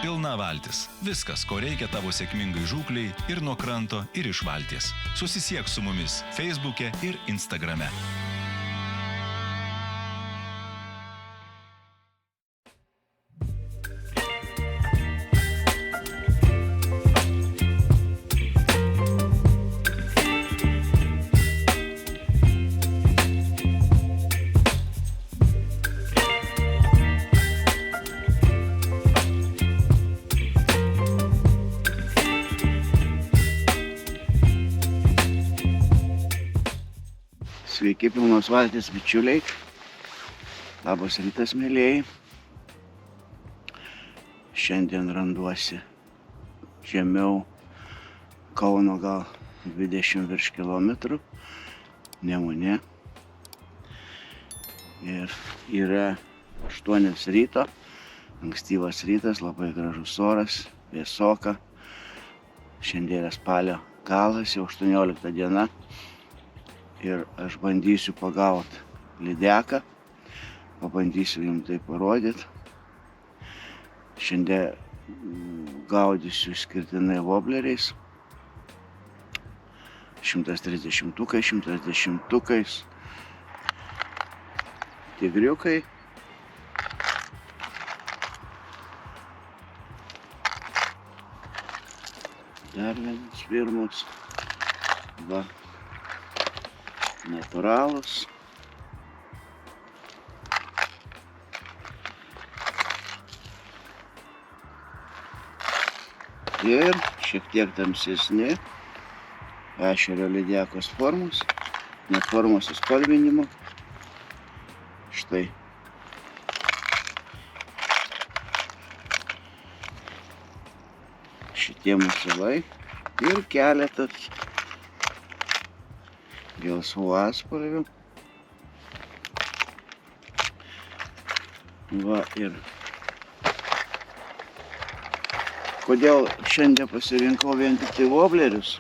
Pilna valtis. Viskas, ko reikia tavo sėkmingai žūkliai ir nuo kranto, ir iš valties. Susisiek su mumis Facebook'e ir Instagram'e. Sveiki, Pilnos valties bičiuliai. Labas rytas, mėlėjai. Šiandien randuosi žemiau Kauno gal 20 virš kilometrų Nemune. Ir yra 8 ryto, ankstyvas rytas, labai gražus oras, vėsoka. Šiandien yra spalio galas, jau 18 diena. Ir aš bandysiu pagauti lydeką, pabandysiu jums tai parodyti. Šiandien gaudysiu išskirtinai vobleriais, 130-tukais, 110-tukais, tigriukai. Dar vienas pirmus. Va. Natūralus. Ir šiek tiek tamsesni ešerio lydekos formos, net formos suspalvinimo. Štai. Šitie masalai ir keletas gelsvų atspalvių. Va ir kodėl šiandien pasirinkau vien tik tai voblerius?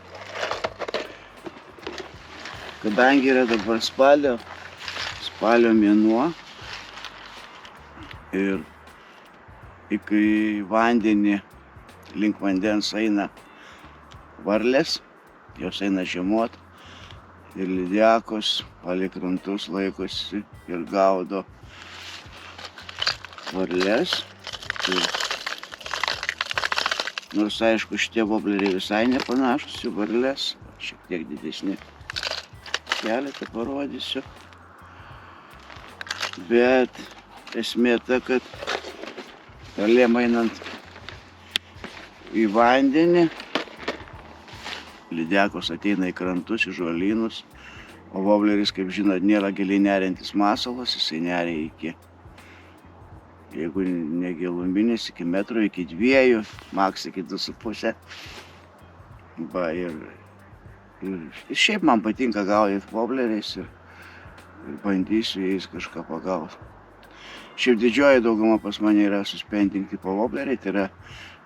Kadangi yra dabar spalio mėnuo ir kai vandenį link vandens eina varlės, jos eina žiemot. Ir lydekos palei krantus laikosi ir gaudo varles. Nors aišku, šitie vobleriai visai nepanašus į varles, šiek tiek didesni. Keletą parodysiu. Bet esmė ta, kad varlėm einant į vandenį, lydekos ateina į krantus, į žolynus, o vobleris, kaip žinot, nėra giliai neriantis masalas, jisai neria iki, jeigu ne giluminis, iki metro, iki 2, maks iki 2,5. Va, ir šiaip man patinka gaudyti vobleriais ir bandysiu jais kažką pagauti. Šiaip didžioji dauguma pas mane yra suspending tipo vobleriai, tai yra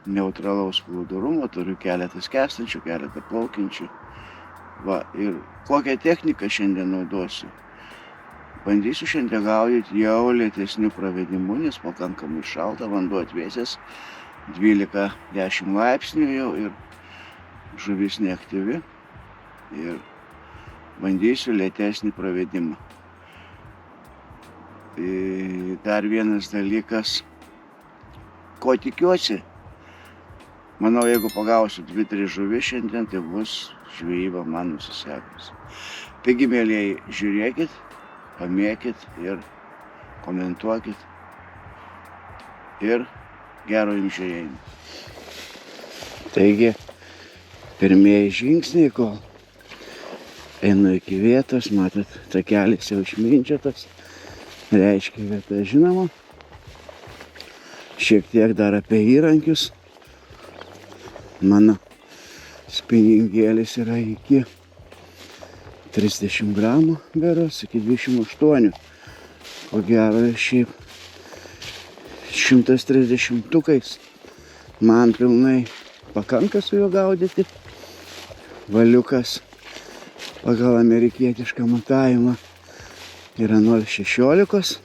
neutralaus plūdurumo, turiu keletą skęstančių, keletą plaukiančių. Va, ir kokią techniką šiandien naudosiu? Bandysiu šiandien gaudyti jau lėtesnių pravedimų, nes pakankamai šalta, vanduo atvėsęs, 12-10 laipsnių jau ir žuvis neaktyvi. Ir bandysiu lėtesnį pravedimą. Dar vienas dalykas, ko tikiuosi. Manau, jeigu pagausiu 2-3 žuvis šiandien, tai bus žvejyba man nusisekus. Taigi, mėlėjai, žiūrėkit, pamėkit ir komentuokit. Ir gero jums žiūrėjimo. Taigi, pirmieji žingsniai, kol einu iki vietos, matot, takelis jau išminčiotas, reiškia vieta žinoma. Šiek tiek dar apie įrankius. Mano spiningėlis yra iki 30 gramų beros, iki 28. Ko gero, šiaip 130-tukais man pilnai pakanka su juo gaudyti. Valiukas pagal amerikietišką matavimą yra 0,16.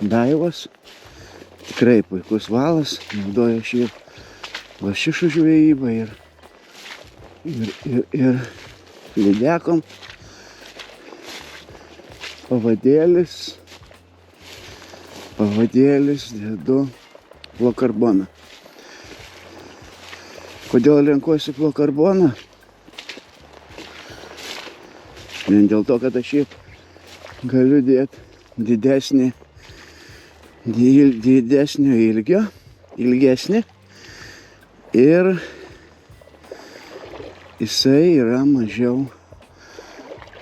Daivos Tikrai puikus valas, naudoju šį lašišų žvejybą ir lydekom. Pavadėlis dedu fluokarboną. Kodėl renkuosi fluokarboną? Vien dėl to, kad aš jį galiu dėti didesnio ilgesnį ir jisai yra mažiau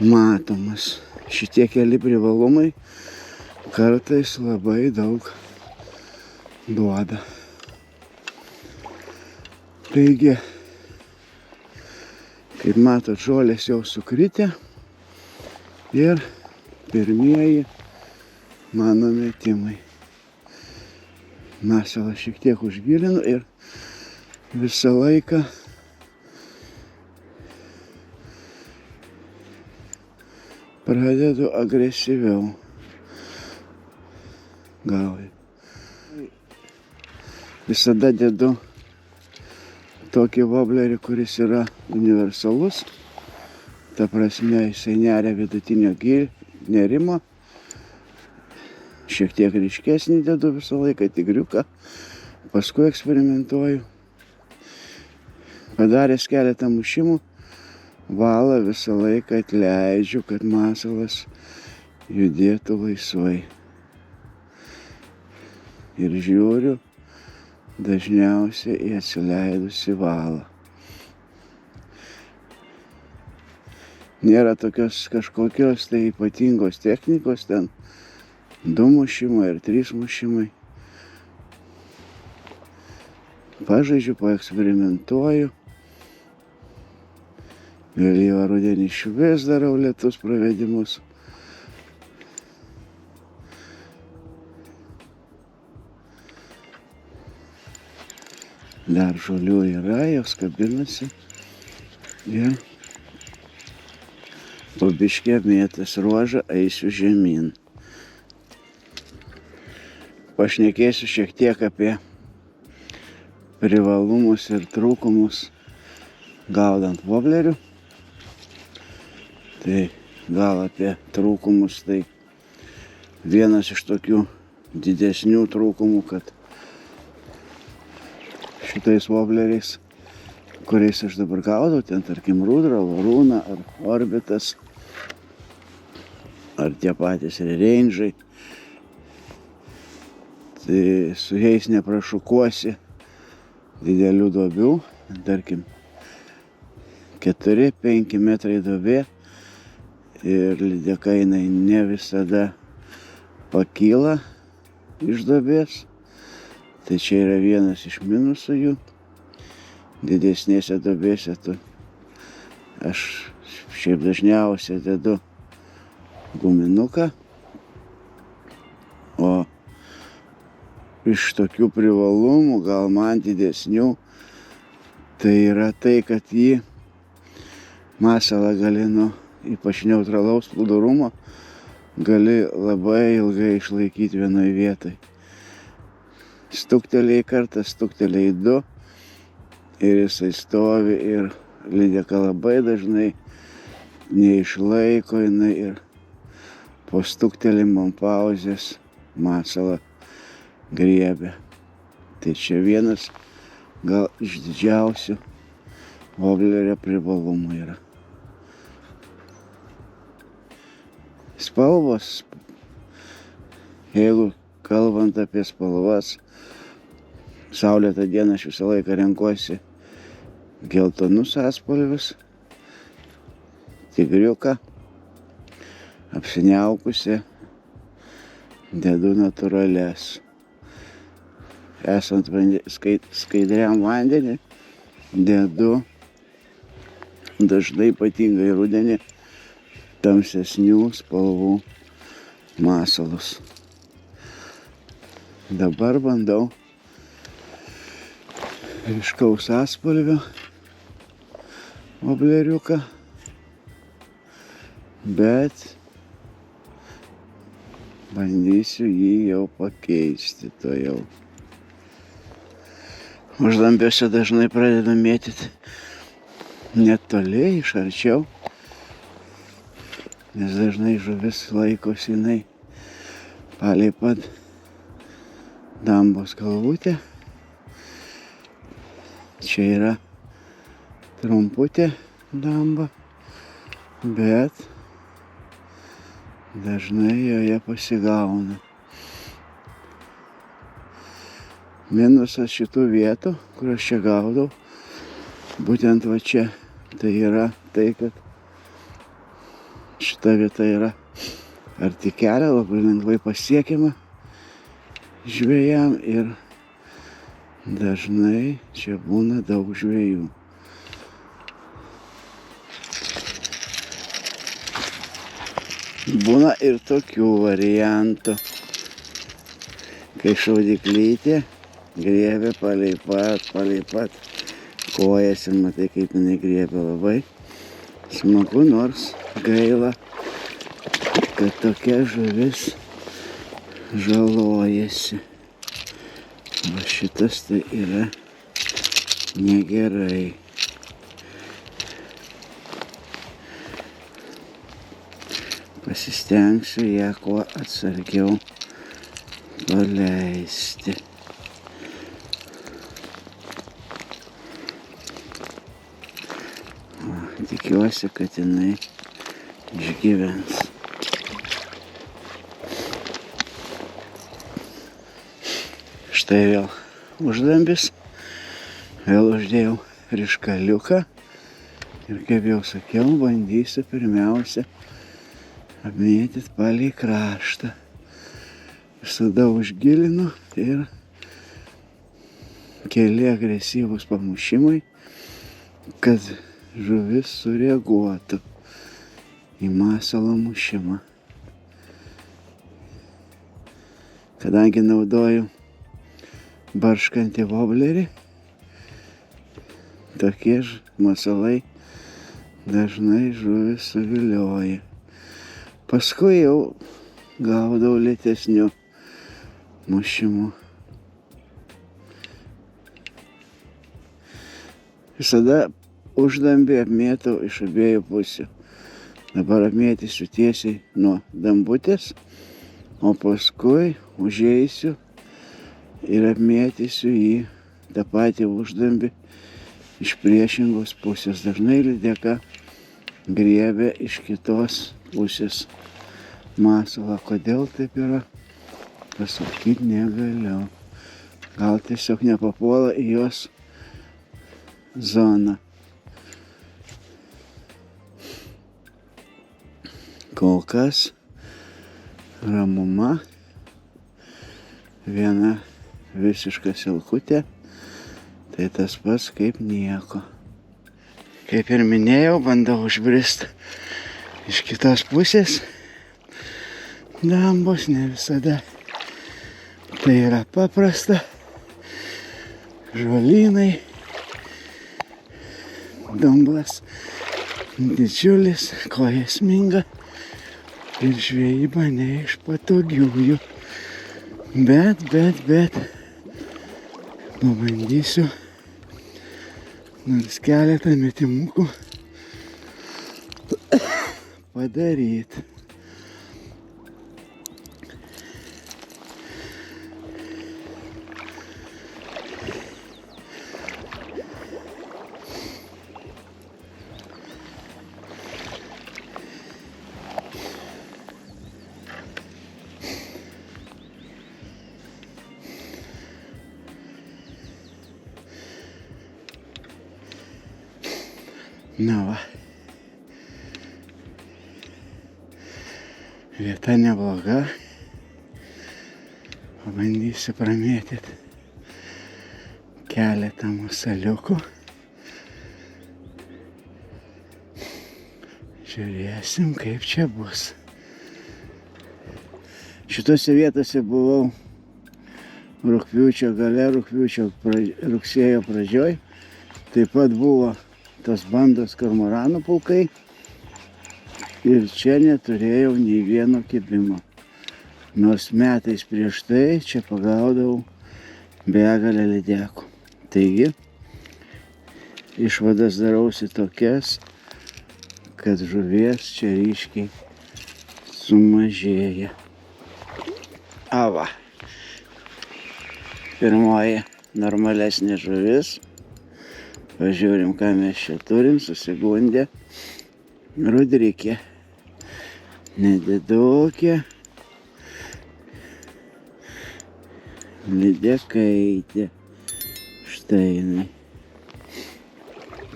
matomas. Šitie keli privalumai kartais labai daug duoda. Taigi, kaip matot, žolės jau sukritę ir pirmieji mano metimai. Masalą šiek tiek užgilinu ir visą laiką pradedu agresyviau gauti. Visada dedu tokį woblerį, kuris yra universalus. Ta prasme, jisai neria vidutinio nerimo. Šiek tiek ryškesnį dedu visą laiką, tigriuką. Paskui eksperimentuoju. Padaręs keletą mušimų, valą visą laiką atleidžiu, kad masalas judėtų laisvai. Ir žiūriu dažniausiai į atsileidusi valą. Nėra tokios kažkokios tai ypatingos technikos, ten 2 mušimai ar 3 mušimai. Pažaidžiu, paeksperimentuoju. Vėlyvą rudenį išvis darau lėtus pravedimus. Dar žolių yra, jos kabinasi. Ir po biškį apmėtęs ruožą eisiu žemyn. Pašnekėsiu šiek tiek apie privalumus ir trūkumus gaudant woblerių. Tai gal apie trūkumus, tai vienas iš tokių didesnių trūkumų, kad šitais wobleriais, kuriais aš dabar gaudau, ten tarkim rudra, varūna ar orbitas, ar tie patys reindžai, tai su jais neprašukuosi didelių duobių, tarkim 4-5 metrai duobė ir lydeka jinai ne visada pakyla iš duobės. Tai čia yra vienas iš minusų jų. Didesnėse duobėse aš šiaip dažniausiai dedu guminuką, o iš tokių privalumų, gal man didesnių, tai yra tai, kad jį masalą gali ypač neutralaus plūdurumo, gali labai ilgai išlaikyti vienoje vietoje. Stuktelėjai kartą, stuktelėjai 2 ir jisai stovi ir lydeka labai dažnai neišlaiko jinai ir po stuktelėjimo pauzės masalą griebia. Tai čia vienas gal iš didžiausių woblerio privalumų yra. Spalvos, jeigu kalbant apie spalvas, saulėtą dieną aš visą laiką renkuosi geltonus atspalvius, tigriuką, apsiniaukusi, dedu natūralias. Esant skaidriam vandenį, dedu dažnai ypatingai rudenį tamsesnių spalvų masalus. Dabar bandau ryškaus atspalvio wobleriuką, bet Bandysiu jį jau pakeisti to jau. Uždambiuose dažnai pradedu mėtyti netoli, iš arčiau, nes dažnai žuvis laikosi jinai palei pat dambos galvutę. Čia yra trumputė damba, bet dažnai joje pasigauna. Minusas šitų vietų, kur aš čia gaudau, būtent va čia, tai yra tai, kad šita vieta yra arti kelio, labai lengvai pasiekiama žvejam ir dažnai čia būna daug žvejų. Būna ir tokių variantų, kai šaudiklytė griebia palei pat kojas ir matai, kaip jinai griebia labai smagu, nors gaila, kad tokia žuvis žalojasi. O šitas tai yra negerai. Pasistengsiu ją kuo atsargiau paleisti. Tikiuosi, kad jinai išgyvens. Štai vėl uždambis. Vėl uždėjau ryškaliuką. Ir kaip jau sakiau, bandysiu pirmiausia apmėtyti palei kraštą. Visada užgilinu ir keli agresyvūs pamušimai, kad žuvis sureaguotų į masalo mušimą. Kadangi naudoju barškantį voblerį, tokie masalai dažnai žuvis suvilioja. Paskui jau gaudau lėtesniu mušimu. Visada uždambį apmėtau iš abiejų pusių. Dabar apmėtysiu tiesiai nuo dambutės, o paskui užeisiu ir apmėtysiu į tą patį uždambį iš priešingos pusės. Dažnai lydeka griebia iš kitos pusės masalą. Kodėl taip yra, pasakyti negaliu. Gal tiesiog nepapuola į jos zoną. Kol kas ramuma, viena visiška silkutė, tai tas pats kaip nieko. Kaip ir minėjau, bandau užbristi iš kitos pusės dambos, ne visada tai yra paprasta. Žolynai, dumblas didžiulis, koja sminga. Ir žvejyba ne iš patogiųjų. Bet pabandysiu nors keletą metimukų padaryti. Na va, vieta nebloga, pabandysiu pramėtyti keletą masaliukų. Žiūrėsim, kaip čia bus. Šitose vietose buvau rugpjūčio gale, rugsėjo pradžioj. Taip pat buvo tos bandos kormoranų pulkai ir čia neturėjau nei vieno kibimo. Nors metais prieš tai čia pagaudavau begalę lydekų. Taigi, išvadas darausi tokias, kad žuvies čia ryškiai sumažėja. Ava. Pirmoji normalesnė žuvis. Pažiūrim, ką mes čia turim. Susigundė. Rudrikė. Nedidukė. Lydekaitė. Štai jinai.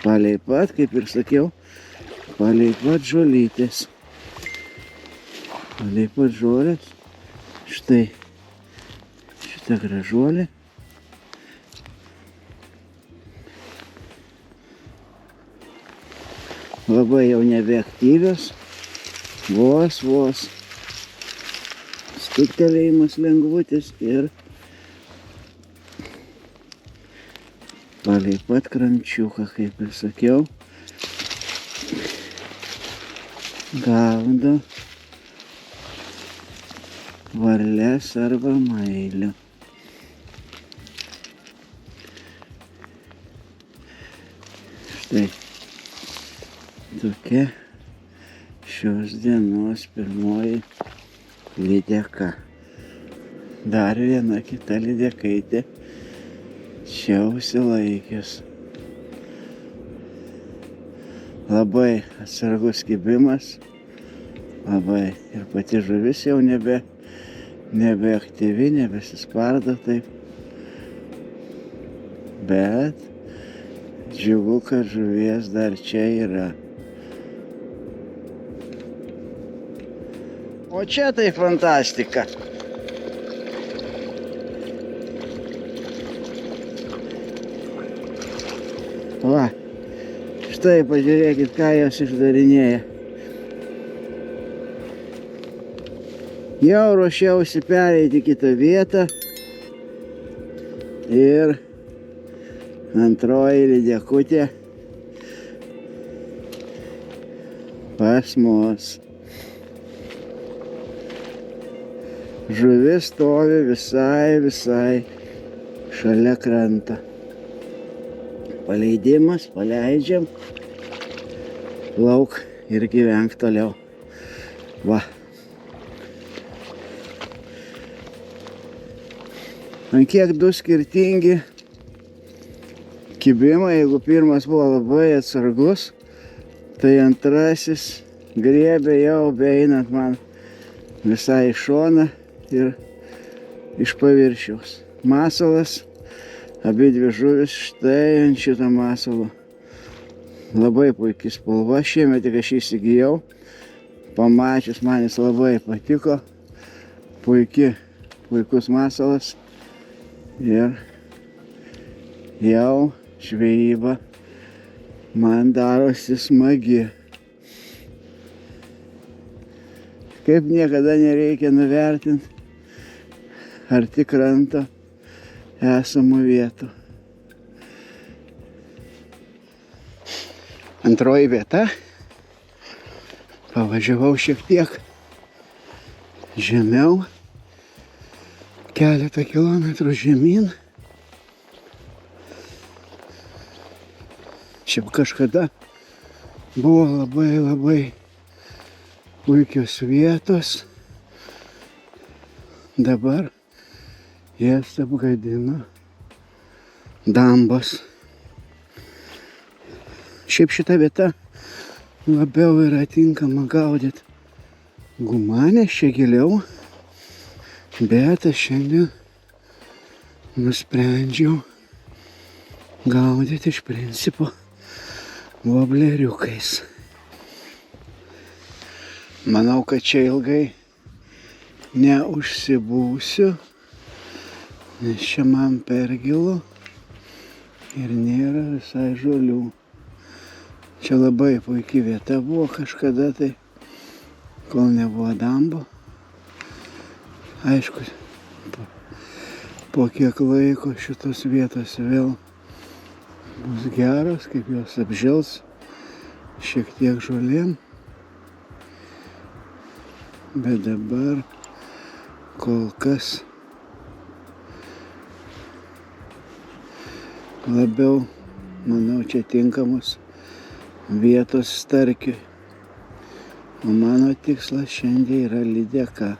Palei pat, kaip ir sakiau, palei pat žolytės. Palei pat žolės. Štai šitą gražuolę. Labai jau nebeaktyvios. Vos. Stuktelėjimas lengvutis ir palei pat krančiuką, kaip ir sakiau, gaudo varles arba mailių. Štai tokia šios dienos pirmoji lydeka. Dar viena kita lydekaitė čia užsilaikęs. Labai atsargus kibimas. Labai. Ir pati žuvis jau nebeaktyvi, nebesispardo taip. Bet džiugu, kad žuvies dar čia yra. O čia tai fantastika. Va, štai pažiūrėkit, ką jos išdarinėja. Jau ruošiausi pereiti kitą vietą ir antroji lydekutė pas mus. Žuvis stovi visai šalia krantą. Paleidimas, paleidžiam, plauk ir gyvenk toliau. Va. Ant kiek du skirtingi kibimai, jeigu pirmas buvo labai atsargus, tai antrasis griebė jau beeinant man visai į šoną ir iš paviršiaus. Masalas, abi dvi žuvis štai ant šito masalo. Labai puikiai spalva, šiemet tik aš įsigijau. Pamačius man jis labai patiko. Puikus masalas. Ir jau žvejyba man darosi smagi. Kaip niekada nereikia nuvertinti arti kranto esamų vietų. Antroji vieta. Pavažiavau šiek tiek žemiau, keletą kilometrų žemyn. Čia kažkada buvo labai puikios vietos. Dabar jas apgadino dambos. Šiaip šita vieta labiau yra tinkama gaudyti gumanės čia giliau, bet aš šiandien nusprendžiau gaudyti iš principo vobleriukais. Manau, kad čia ilgai neužsibūsiu, nes čia man per gilu ir nėra visai žolių. Čia labai puikia vieta buvo kažkada, tai kol nebuvo dambo. Aišku, po kiek laiko šitos vietos vėl bus geros, kaip jos apžels šiek tiek žolėm. Bet dabar Kol kas labiau, manau, čia tinkamos vietos starkiui. O mano tikslas šiandien yra lydeka.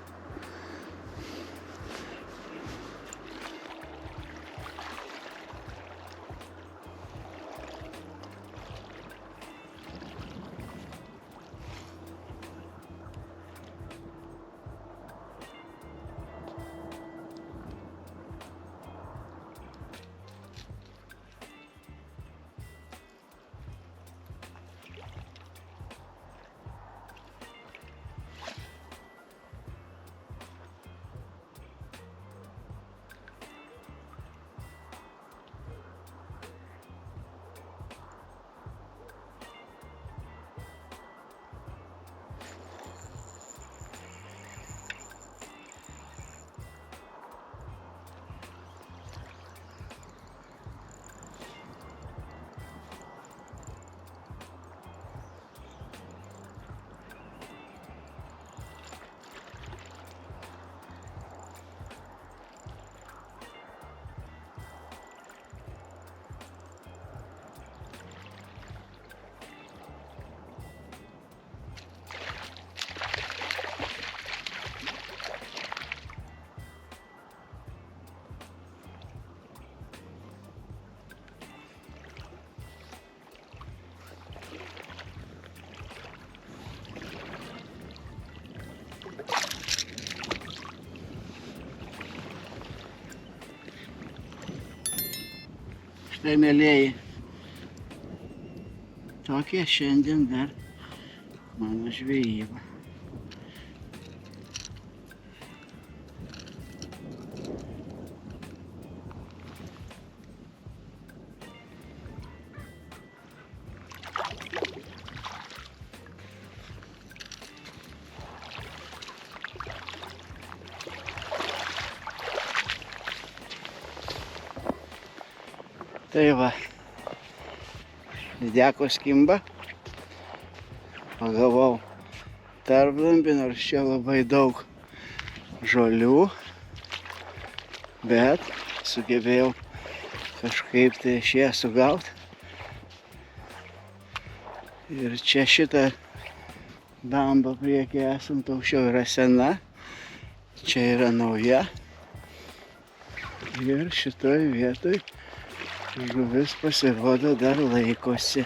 Štai, mielieji, tokia šiandien dar mano žvejyba. Tai va, lydekos kimba. Pagavau tarpdumbį, nors čia labai daug žolių, bet sugebėjau kažkaip tai aš ją sugaut. Ir čia šita damba priekį esant aukščiau yra sena, čia yra nauja. Ir šitoj vietoj žuvis pasirodo dar laikosi.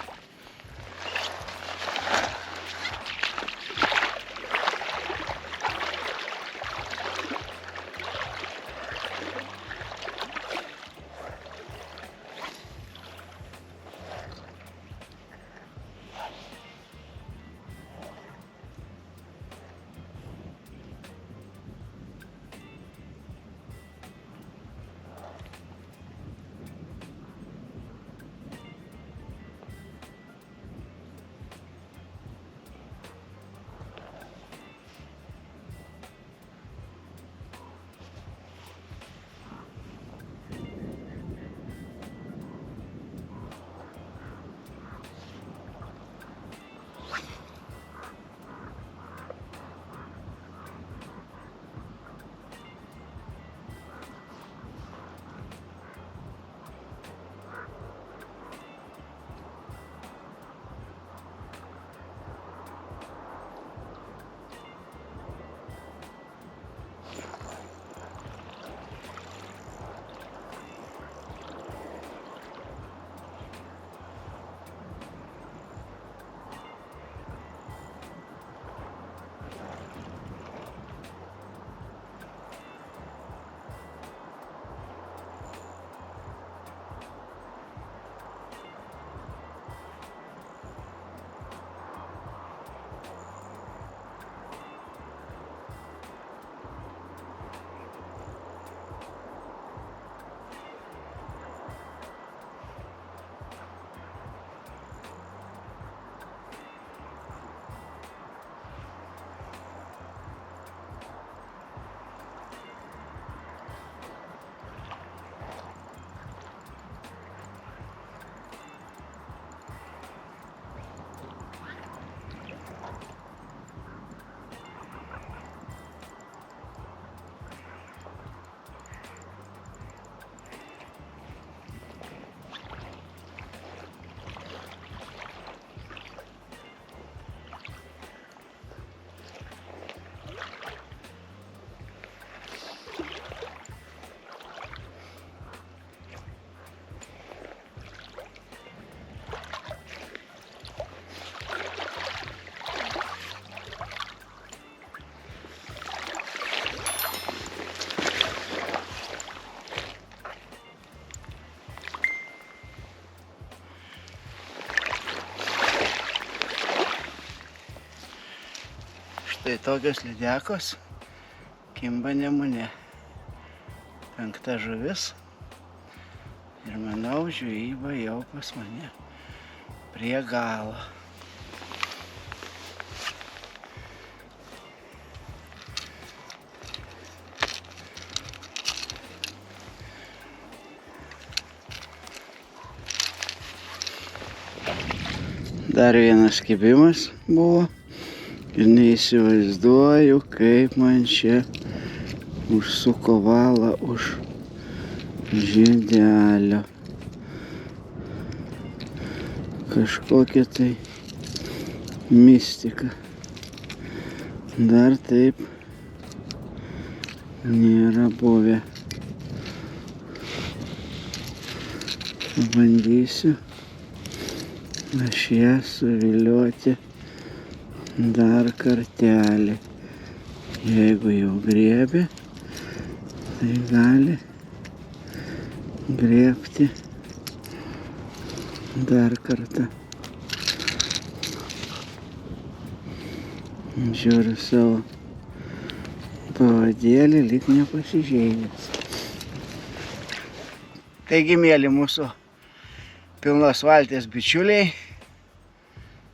Tai tokios lydekos kimba Nemune. 5 žuvis. Ir manau, žvejyba jau pas mane prie galo. Dar vienas kibimas buvo ir neįsivaizduoju, kaip man čia užsuko valą už žiedelio. Kažkokia tai mistika. Dar taip nėra buvę. Pabandysiu aš ją suvilioti dar kartelį. Jeigu jau griebė, tai gali griebti dar kartą. Žiūriu savo pavadėlį, lyg nepasižeidęs. Taigi, mėly mūsų pilnos valties bičiuliai,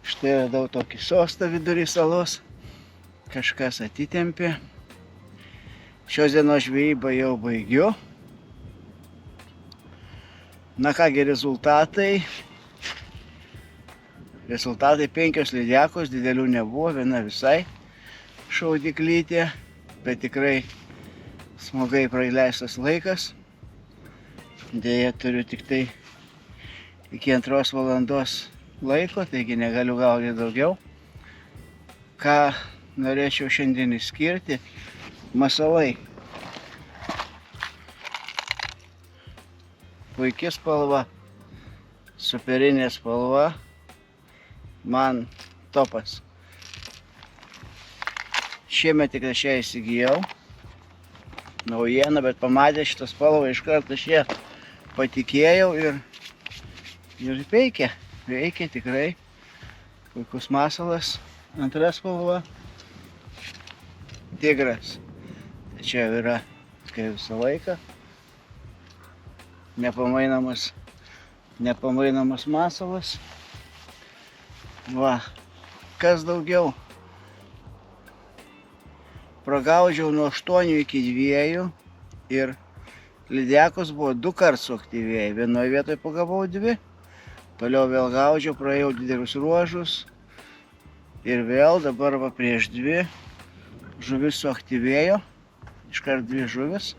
štai radau tokį sostą vidury salos. Kažkas atitempė. Šios dienos žvejybą jau baigiu. Na kągi, rezultatai. Rezultatai 5 lydekos, didelių nebuvo, viena visai šaudiklytė, bet tikrai smagai praleistas laikas. Deja, turiu tik tai iki 2 valandos laiko, taigi negaliu gaudyti daugiau. Ką norėčiau šiandien išskirti? Masalai. Puiki spalva, superinė spalva, man topas. Šiemet tik aš ją įsigijau, naujieną, bet pamatę šitą spalvą iš karto aš ją patikėjau ir veikia tikrai. Puikus masalas. Antra spalva, tigras. Čia yra, kaip visą laiką, nepamainomas masalas. Va, kas daugiau? Pragaudžiau nuo 8 iki 2 ir lydekos buvo 2 kartus suaktyvėjai. Vienoje vietoje pagavau 2, toliau vėl gaudžiau, praėjau didelius ruožus ir vėl dabar va prieš 2 žuvis suaktyvėjo. Iškart 2 žuvis.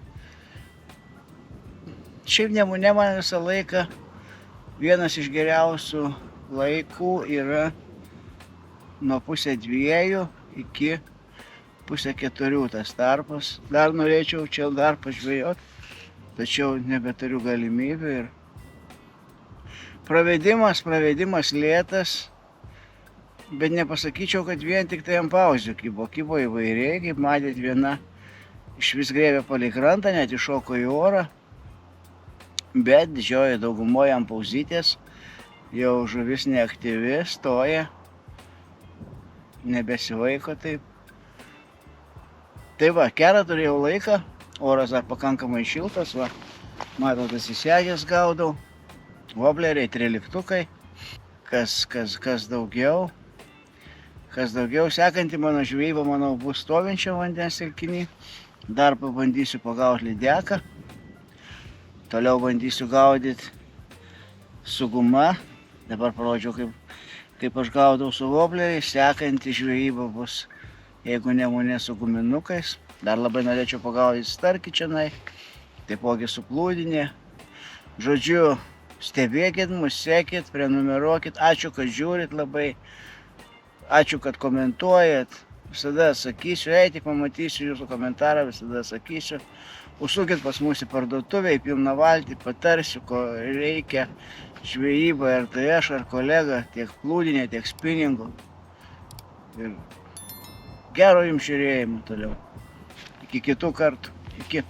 Šiaip Nemune man visą laiką vienas iš geriausių laikų yra nuo 1:30 iki 3:30 tas tarpas. Dar norėčiau čia dar pažvejoti, tačiau nebeturiu galimybių ir pravedimas lėtas, bet nepasakyčiau, kad vien tik tai ant pauzių kibo. Kibo įvairiai, kaip matėt, viena iš vis grėbė palei krantą, net iššoko į orą, bet didžioji daugumoje ant pauzytės jau žuvis neaktyvi, stoja, nebesivaiko taip. Tai va, kerą turėjau laiką, oras dar pakankamai šiltas, va, matau, tas įsegęs gaudau, vobleriai, 13-ukai, kas daugiau. Sekanti mano žvejyba, manau, bus stovinčio vandens telkiny. Dar pabandysiu pagauti lydeką. Toliau bandysiu gaudyti su guma. Dabar parodžiau, kaip aš gaudau su vobleriais. Sekanti žvejyba bus, jeigu Nemune, su guminukais. Dar labai norėčiau pagaudyti starkį čionai, taipogi su plūdinė. Žodžiu, stebėkit mus, sekit, prenumeruokit. Ačiū, kad žiūrit labai. Ačiū, kad komentuojat. Visada atsakysiu, tik pamatysiu jūsų komentarą, visada atsakysiu. Užsukit pas mus į parduotuvę, į pilną valtį, patarsiu, ko reikia žvejyba, ar tai aš, ar kolega, tiek plūdinė, tiek spinningų. Ir gero jums žiūrėjimo toliau. Iki kitų kartų. Iki.